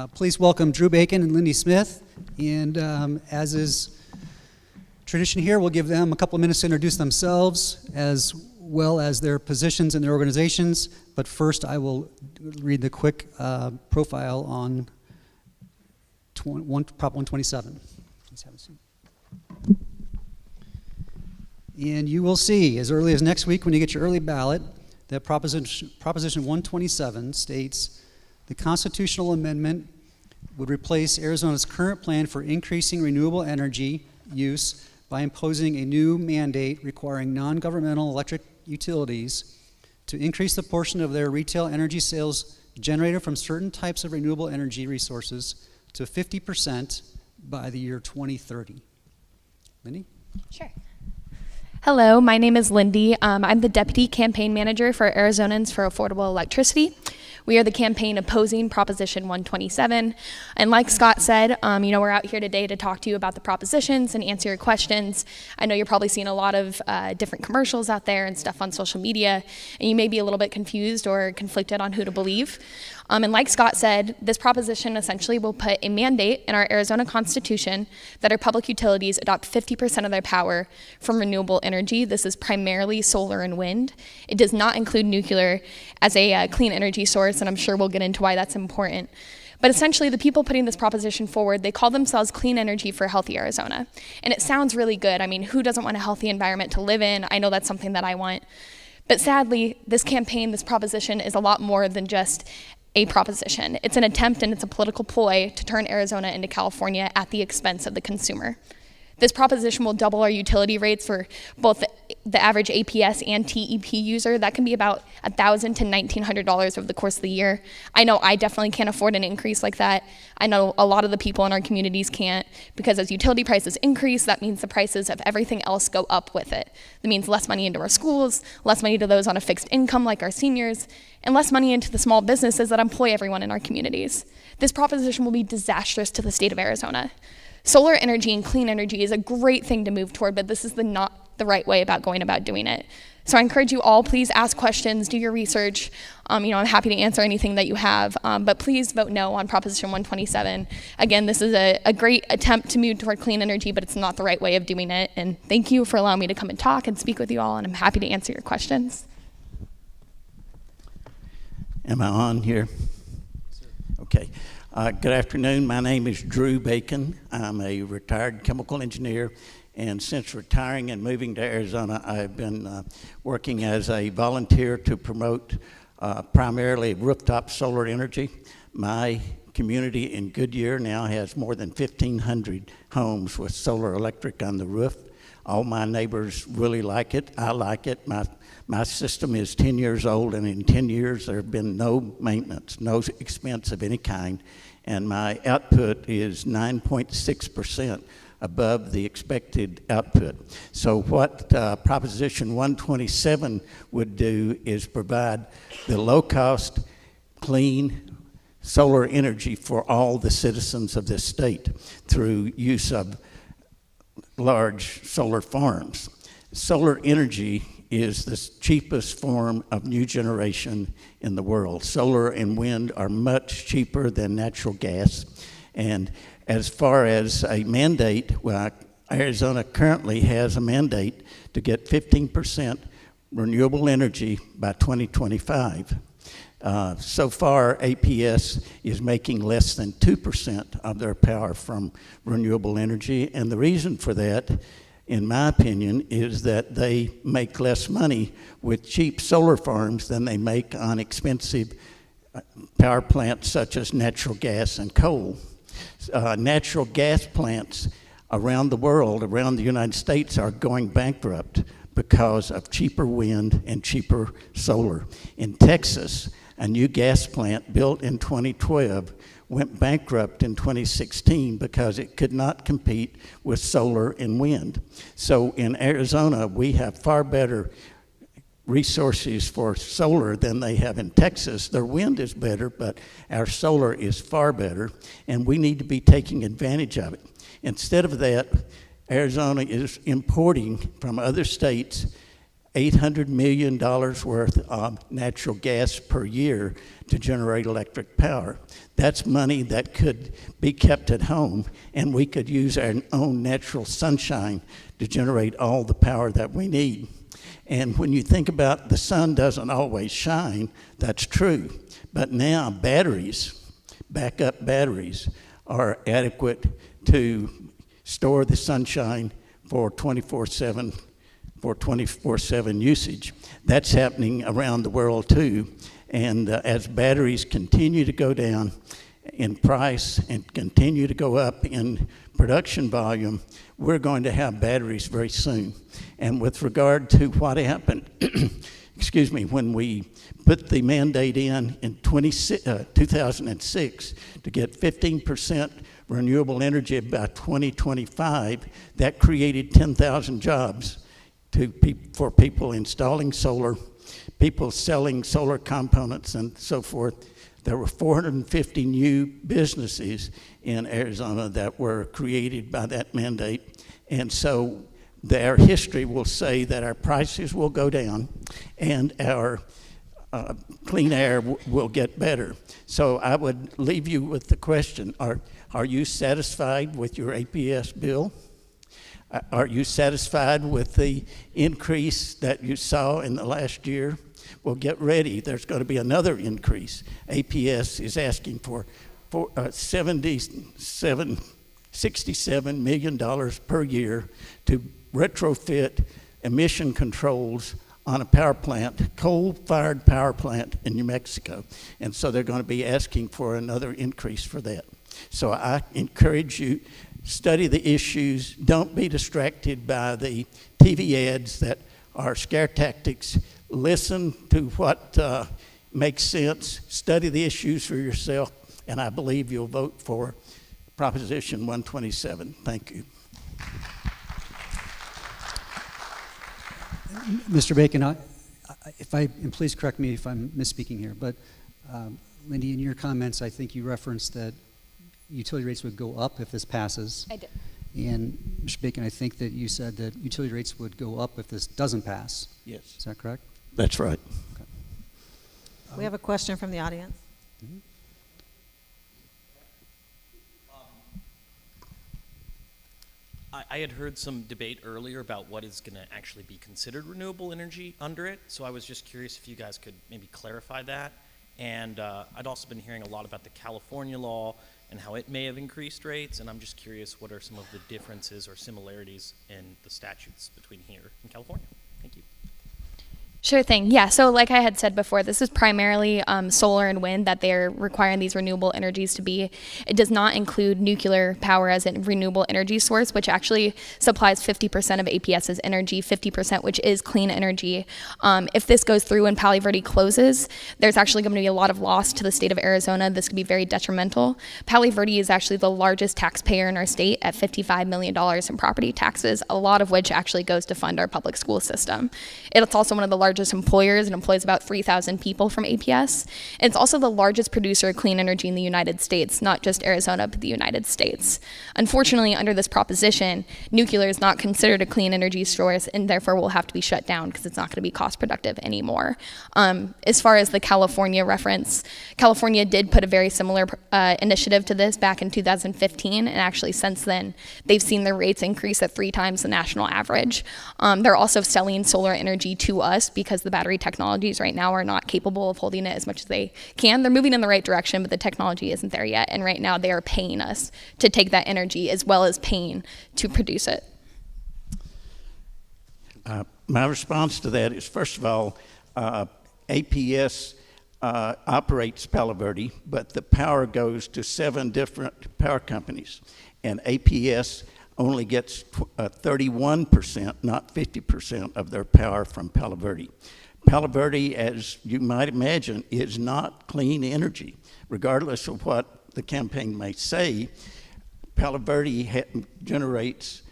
Please welcome Dru Bacon and Lindy Smith. And as is tradition here, we'll give them a couple of minutes to introduce themselves as well as their positions in their organizations. But first, I will read the quick profile on Prop 127. Please have a seat. And you will see, as early as next week when you get your early ballot, that Proposition 127 states, the constitutional amendment would replace Arizona's current plan for increasing renewable energy use by imposing a new mandate requiring non-governmental electric utilities to increase the portion of their retail energy sales generated from certain types of renewable energy resources to 50% by the year 2030. Lindy? Sure. Hello, my name is Lindy. I'm the Deputy Campaign Manager for Arizonans for Affordable Electricity. We are the campaign opposing Proposition 127. And like Scott said, we're out here today to talk to you about the propositions and answer your questions. I know you're probably seeing a lot of different commercials out there and stuff on social media, and you may be a little bit confused or conflicted on who to believe. And like Scott said, this proposition essentially will put a mandate in our Arizona Constitution that our public utilities adopt 50% of their power from renewable energy. This is primarily solar and wind. It does not include nuclear as a clean energy source, and I'm sure we'll get into why that's important. But essentially, the people putting this proposition forward, they call themselves Clean Energy for a Healthy Arizona. And it sounds really good. I mean, who doesn't want a healthy environment to live in? I know that's something that I want. But sadly, this campaign, this proposition is a lot more than just a proposition. It's an attempt and it's a political ploy to turn Arizona into California at the expense of the consumer. This proposition will double our utility rates for both the average APS and TEP user. That can be about $1,000 to $1,900 over the course of the year. I know I definitely can't afford an increase like that. I know a lot of the people in our communities can't, because as utility prices increase, that means the prices of everything else go up with it. That means less money into our schools, less money to those on a fixed income like our seniors, and less money into the small businesses that employ everyone in our communities. This proposition will be disastrous to the state of Arizona. Solar energy and clean energy is a great thing to move toward, but this is not the right way about going about doing it. So I encourage you all, please ask questions, do your research. I'm happy to answer anything that you have, but please vote no on Proposition 127. Again, this is a great attempt to move toward clean energy, but it's not the right way of doing it. And thank you for allowing me to come and talk and speak with you all, and I'm happy to answer your questions. Am I on here? Okay. Good afternoon. My name is Dru Bacon. I'm a retired chemical engineer, and since retiring and moving to Arizona, I've been working as a volunteer to promote primarily rooftop solar energy. My community in Goodyear now has more than 1,500 homes with solar electric on the roof. All my neighbors really like it. I like it. My system is 10 years old, and in 10 years there have been no maintenance, no expense of any kind, and my output is 9.6% above the expected output. So what Proposition 127 would do is provide the low-cost, clean solar energy for all the citizens of this state through use of large solar farms. Solar energy is the cheapest form of new generation in the world. Solar and wind are much cheaper than natural gas. And as far as a mandate, well, Arizona currently has a mandate to get 15% renewable energy by 2025. So far, APS is making less than 2% of their power from renewable energy, and the reason for that, in my opinion, is that they make less money with cheap solar farms than they make on expensive power plants such as natural gas and coal. Natural gas plants around the world, around the United States, are going bankrupt because of cheaper wind and cheaper solar. In Texas, a new gas plant built in 2012 went bankrupt in 2016 because it could not compete with solar and wind. So in Arizona, we have far better resources for solar than they have in Texas. Their wind is better, but our solar is far better, and we need to be taking advantage of it. Instead of that, Arizona is importing from other states $800 million worth of natural gas per year to generate electric power. That's money that could be kept at home, and we could use our own natural sunshine to generate all the power that we need. And when you think about the sun doesn't always shine, that's true. But now batteries, backup batteries, are adequate to store the sunshine for 24/7 usage. That's happening around the world too. And as batteries continue to go down in price and continue to go up in production volume, we're going to have batteries very soon. And with regard to what happened, excuse me, when we put the mandate in 2006 to get 15% renewable energy by 2025, that created 10,000 jobs for people installing solar, people selling solar components and so forth. There were 450 new businesses in Arizona that were created by that mandate. And so our history will say that our prices will go down and our clean air will get better. So I would leave you with the question, are you satisfied with your APS bill? Are you satisfied with the increase that you saw in the last year? Well, get ready. There's going to be another increase. APS is asking for $67 million per year to retrofit emission controls on a power plant, coal-fired power plant in New Mexico. And so they're going to be asking for another increase for that. So I encourage you, study the issues. Don't be distracted by the TV ads that are scare tactics. Listen to what makes sense. Study the issues for yourself, and I believe you'll vote for Proposition 127. Thank you. Mr. Bacon, and please correct me if I'm misspeaking here, but Lindy, in your comments, I think you referenced that utility rates would go up if this passes. I did. And Mr. Bacon, I think that you said that utility rates would go up if this doesn't pass. Yes. Is that correct? That's right. Okay. We have a question from the audience. Mm-hmm. I had heard some debate earlier about what is going to actually be considered renewable energy under it, so I was just curious if you guys could maybe clarify that. And I'd also been hearing a lot about the California law and how it may have increased rates, and I'm just curious what are some of the differences or similarities in the statutes between here and California. Thank you. Sure thing. Yeah, so like I had said before, this is primarily solar and wind that they're requiring these renewable energies to be. It does not include nuclear power as a renewable energy source, which actually supplies 50% of APS's energy, 50% which is clean energy. If this goes through and Palo Verde closes, there's actually going to be a lot of loss to the state of Arizona. This could be very detrimental. Palo Verde is actually the largest taxpayer in our state at $55 million in property taxes, a lot of which actually goes to fund our public school system. It's also one of the largest employers and employs about 3,000 people from APS. It's also the largest producer of clean energy in the United States, not just Arizona, but the United States. Unfortunately, under this proposition, nuclear is not considered a clean energy source and therefore will have to be shut down because it's not going to be cost productive anymore. As far as the California reference, California did put a very similar initiative to this back in 2015, and actually since then, they've seen their rates increase at 3 times the national average. They're also selling solar energy to us because the battery technologies right now are not capable of holding it as much as they can. They're moving in the right direction, but the technology isn't there yet. And right now they are paying us to take that energy as well as paying to produce it. My response to that is, first of all, APS operates Palo Verde, but the power goes to 7 different power companies. And APS only gets 31%, not 50% of their power from Palo Verde. Palo Verde, as you might imagine, is not clean energy. Regardless of what the campaign may say, Palo Verde generates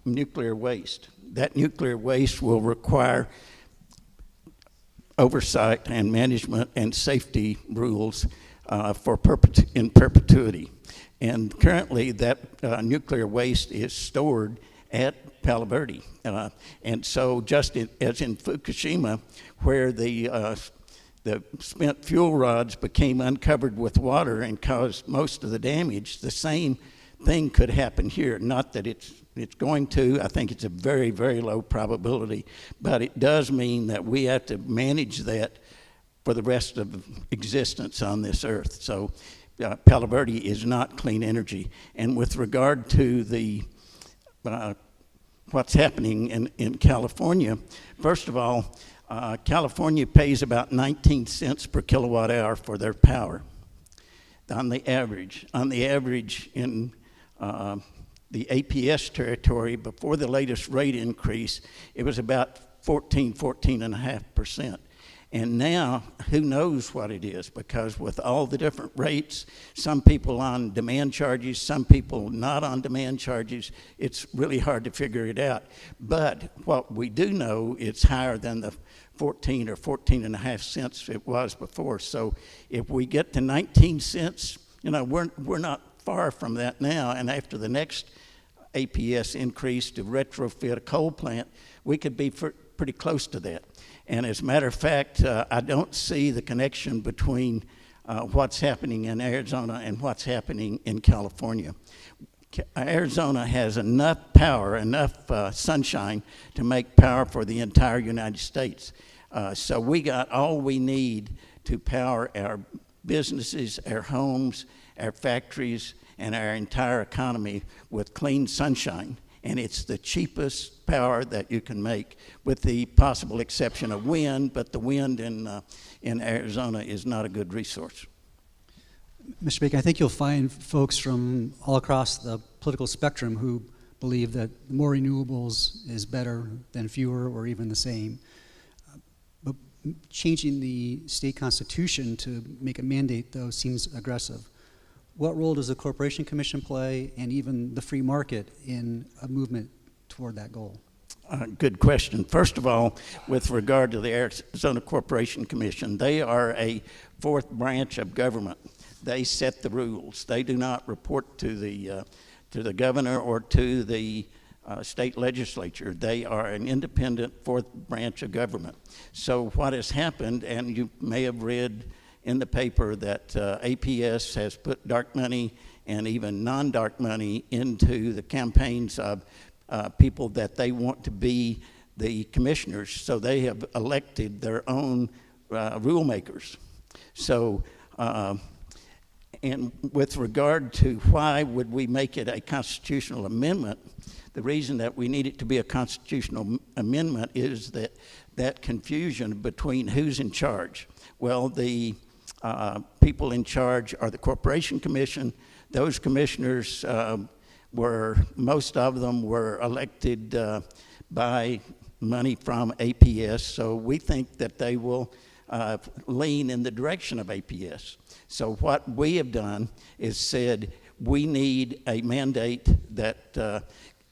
nuclear waste. That nuclear waste will require oversight and management and safety rules in perpetuity. And currently that nuclear waste is stored at Palo Verde. And so just as in Fukushima, where the spent fuel rods became uncovered with water and caused most of the damage, the same thing could happen here. Not that it's going to. I think it's a very, very low probability, but it does mean that we have to manage that for the rest of existence on this earth. So Palo Verde is not clean energy. And with regard to the what's happening in California, first of all, California pays about 19 cents per kilowatt hour for their power on the average. On the average in the APS territory, before the latest rate increase, it was about 14.5%. And now, who knows what it is, because with all the different rates, some people on demand charges, some people not on demand charges, it's really hard to figure it out. But what we do know, it's higher than the 14 or 14.5 cents it was before. So if we get to 19 cents, we're not far from that now. And after the next APS increase to retrofit a coal plant, we could be pretty close to that. And as a matter of fact, I don't see the connection between what's happening in Arizona and what's happening in California. Arizona has enough power, enough sunshine to make power for the entire United States. So we got all we need to power our businesses, our homes, our factories, and our entire economy with clean sunshine. And it's the cheapest power that you can make, with the possible exception of wind, but the wind in Arizona is not a good resource. Mr. Bacon, I think you'll find folks from all across the political spectrum who believe that more renewables is better than fewer or even the same. But changing the state constitution to make a mandate, though, seems aggressive. What role does the Corporation Commission play, and even the free market, in a movement toward that goal? Good question. First of all, with regard to the Arizona Corporation Commission, they are a fourth branch of government. They set the rules. They do not report to the governor or to the state legislature. They are an independent fourth branch of government. So what has happened, and you may have read in the paper, that APS has put dark money and even non-dark money into the campaigns of people that they want to be the commissioners. So they have elected their own rule makers. So, and with regard to why would we make it a constitutional amendment, the reason that we need it to be a constitutional amendment is that confusion between who's in charge. Well, the people in charge are the Corporation Commission. Those commissioners most of them were elected by money from APS, so we think that they will lean in the direction of APS. So what we have done is said we need a mandate that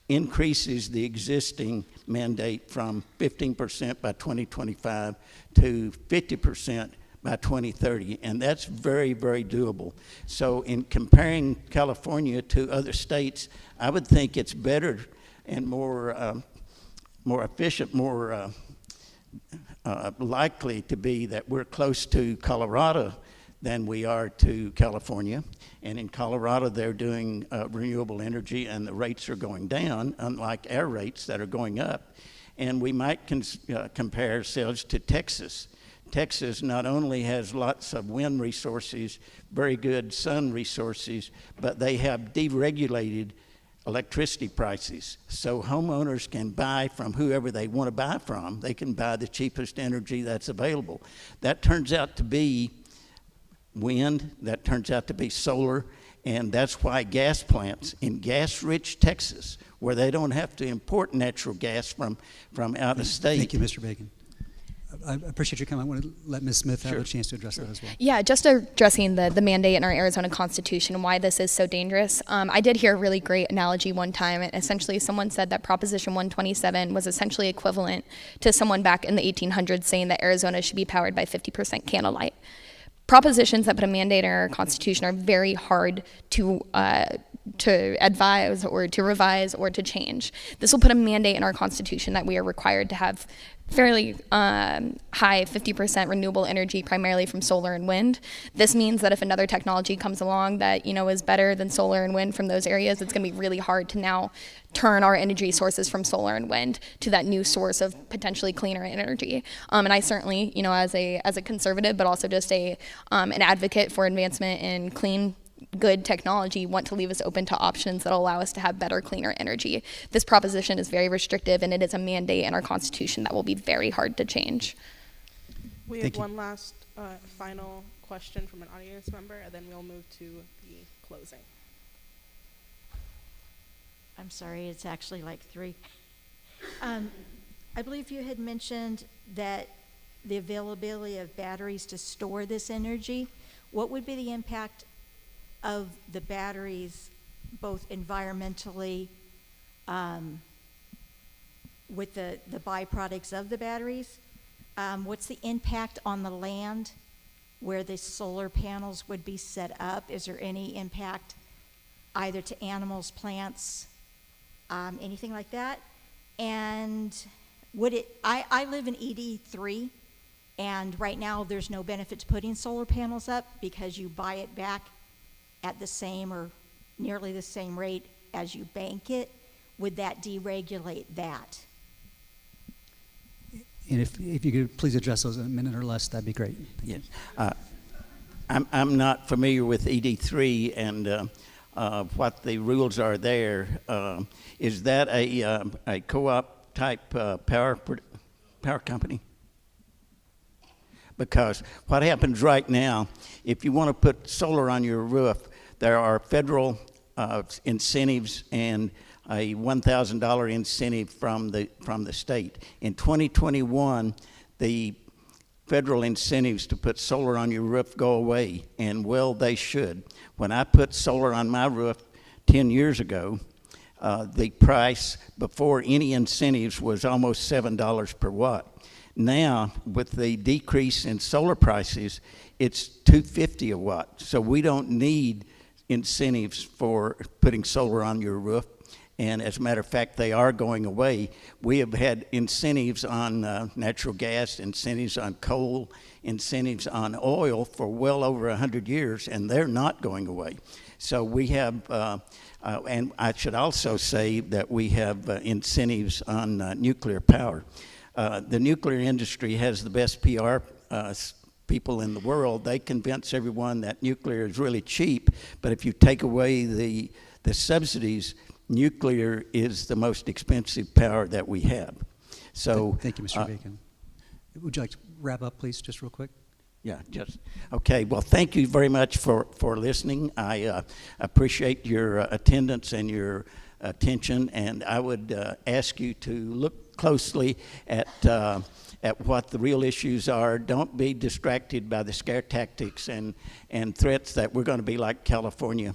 increases the existing mandate from 15% by 2025 to 50% by 2030, and that's very, very doable. So in comparing California to other states, I would think it's better and more efficient, more likely to be that we're close to Colorado than we are to California. And in Colorado, they're doing renewable energy, and the rates are going down, unlike our rates that are going up. And we might compare ourselves to Texas. Texas not only has lots of wind resources, very good sun resources, but they have deregulated electricity prices. So homeowners can buy from whoever they want to buy from. They can buy the cheapest energy that's available. That turns out to be wind, that turns out to be solar, and that's why gas plants in gas-rich Texas, where they don't have to import natural gas from out of state. Thank you, Mr. Bacon. I appreciate your comment. I want to let Ms. Smith have a chance to address that as well. Yeah, just addressing the mandate in our Arizona Constitution and why this is so dangerous. I did hear a really great analogy one time. Essentially, someone said that Proposition 127 was essentially equivalent to someone back in the 1800s saying that Arizona should be powered by 50% candlelight. Propositions that put a mandate in our Constitution are very hard to advise or to revise or to change. This will put a mandate in our Constitution that we are required to have fairly high 50% renewable energy, primarily from solar and wind. This means that if another technology comes along that is better than solar and wind from those areas, it's going to be really hard to now turn our energy sources from solar and wind to that new source of potentially cleaner energy. And I certainly, as a conservative, but also just an advocate for advancement in clean, good technology, want to leave us open to options that allow us to have better, cleaner energy. This proposition is very restrictive, and it is a mandate in our Constitution that will be very hard to change. We have one last final question from an audience member, and then we'll move to the closing. I'm sorry, it's actually like 3. I believe you had mentioned that the availability of batteries to store this energy. What would be the impact of the batteries, both environmentally, with the byproducts of the batteries? What's the impact on the land where the solar panels would be set up? Is there any impact either to animals, plants, anything like that? And would it, I live in ED3, and right now there's no benefit to putting solar panels up because you buy it back at the same or nearly the same rate as you bank it. Would that deregulate that? And if you could please address those in a minute or less, that'd be great. Yes. I'm not familiar with ED3 and what the rules are there. Is that a co-op type power company? Because what happens right now, if you want to put solar on your roof, there are federal incentives and a $1,000 incentive from the state. In 2021, the federal incentives to put solar on your roof go away, and well, they should. When I put solar on my roof 10 years ago, the price before any incentives was almost $7 per watt. Now, with the decrease in solar prices, it's $2.50 a watt. So we don't need incentives for putting solar on your roof. And as a matter of fact, they are going away. We have had incentives on natural gas, incentives on coal, incentives on oil for well over 100 years, and they're not going away. So we have, and I should also say that we have incentives on nuclear power. The nuclear industry has the best PR people in the world. They convince everyone that nuclear is really cheap, but if you take away the subsidies, nuclear is the most expensive power that we have. So Thank you, Mr. Bacon. Would you like to wrap up, please, just real quick? Yeah, just, okay. Well, thank you very much for listening. I appreciate your attendance and your attention, and I would ask you to look closely at what the real issues are. Don't be distracted by the scare tactics and threats that we're going to be like California.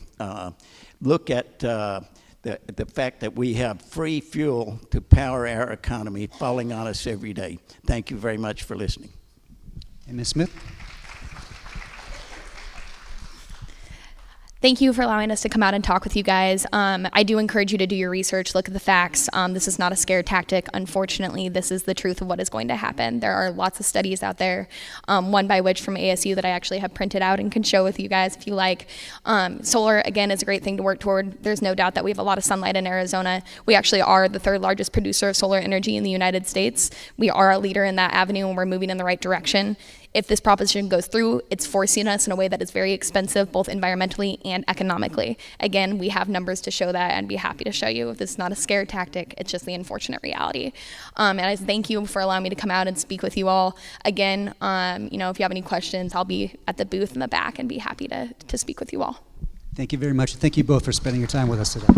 Look at the fact that we have free fuel to power our economy falling on us every day. Thank you very much for listening. And Ms. Smith? Thank you for allowing us to come out and talk with you guys. I do encourage you to do your research, look at the facts. This is not a scare tactic. Unfortunately, this is the truth of what is going to happen. There are lots of studies out there, one by which from ASU that I actually have printed out and can show with you guys if you like. Solar, again, is a great thing to work toward. There's no doubt that we have a lot of sunlight in Arizona. We actually are the 3rd largest producer of solar energy in the United States. We are a leader in that avenue, and we're moving in the right direction. If this proposition goes through, it's forcing us in a way that is very expensive, both environmentally and economically. Again, we have numbers to show that, and be happy to show you. If this is not a scare tactic, it's just the unfortunate reality. And I thank you for allowing me to come out and speak with you all. Again, if you have any questions, I'll be at the booth in the back and be happy to speak with you all. Thank you very much. Thank you both for spending your time with us today.